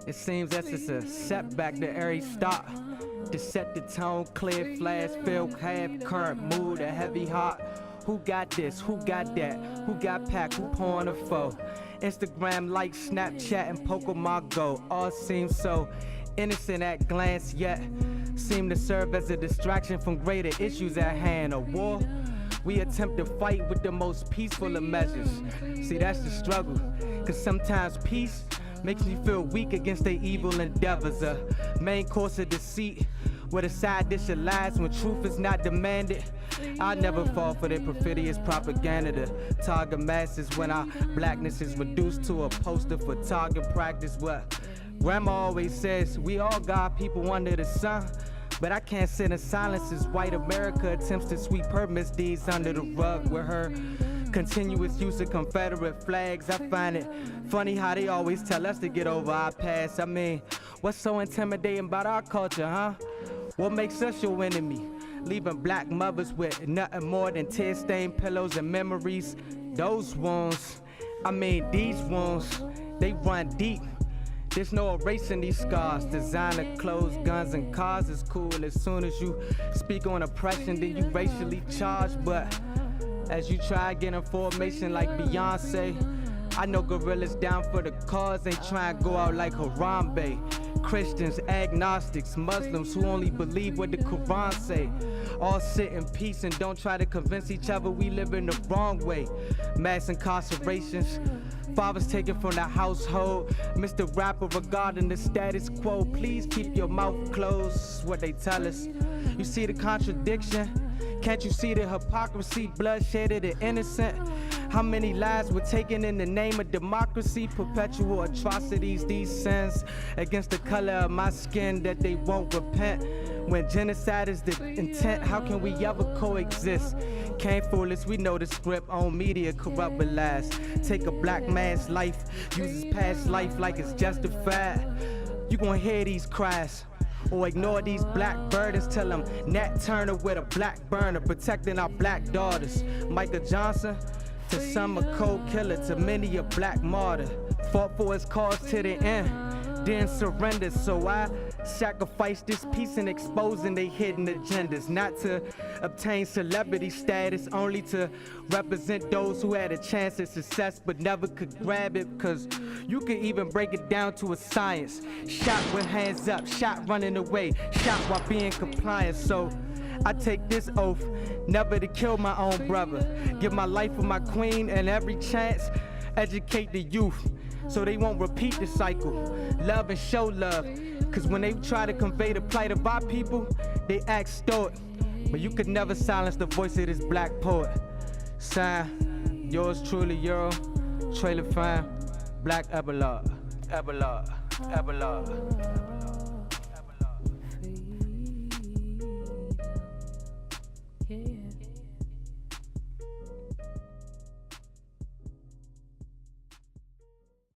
It seems that's just a setback to every stop. To set the tone, clear flash, feel half current mood, a heavy heart. Who got this? Who got that? Who got packed? Who pouring a foe? Instagram like Snapchat and Pokemon Go. All seems so innocent at glance, yet seem to serve as a distraction from greater issues at hand. A war we attempt to fight with the most peaceful of measures. See, that's the struggle, cause sometimes peace makes me feel weak against their evil endeavors. A main course of deceit with a side dish of lies when truth is not demanded. I never fall for their perfidious propaganda to target masses when our blackness is reduced to a poster for target practice. What grandma always says, we all got people under the sun, but I can't sit in silence as white America attempts to sweep her misdeeds under the rug with her continuous use of Confederate flags. I find it funny how they always tell us to get over our past. I mean, what's so intimidating about our culture, huh? What makes us your enemy? Leaving black mothers with nothing more than tear-stained pillows and memories. Those wounds, I mean these wounds, they run deep. There's no erasing these scars. Designer clothes, guns, and cars is cool. As soon as you speak on oppression, then you racially charged. But as you try getting formation like Beyonce, I know gorillas down for the cause, ain't trying to go out like Harambe. Christians, agnostics, Muslims who only believe what the Quran say. All sit in peace and don't try to convince each other we live in the wrong way. Mass incarcerations, fathers taken from the household. Mr. Rapper regarding the status quo, please keep your mouth closed, what they tell us. You see the contradiction? Can't you see the hypocrisy, bloodshed of the innocent? How many lives were taken in the name of democracy? Perpetual atrocities, these sins against the color of my skin that they won't repent. When genocide is the intent, how can we ever coexist? Can't fool us, we know the script on media corrupt with lies. Take a black man's life, use his past life like it's justified. You gonna hear these cries, or ignore these black burdens. Tell them Nat Turner with a black burner, protecting our black daughters. Michael Johnson, to some a cold killer, to many a black martyr. Fought for his cause to the end, then surrendered. So I sacrifice this peace in exposing their hidden agendas. Not to obtain celebrity status, only to represent those who had a chance at success but never could grab it. Cause you can even break it down to a science. Shot with hands up, shot running away, shot while being compliant. So I take this oath, never to kill my own brother. Give my life for my queen, and every chance, educate the youth so they won't repeat the cycle. Love and show love, cause when they try to convey the plight of our people, they act stoic. But you could never silence the voice of this black poet. Sign, yours truly, Euro, Trailer Fam, Black Epilogue, Epilogue, Epilogue.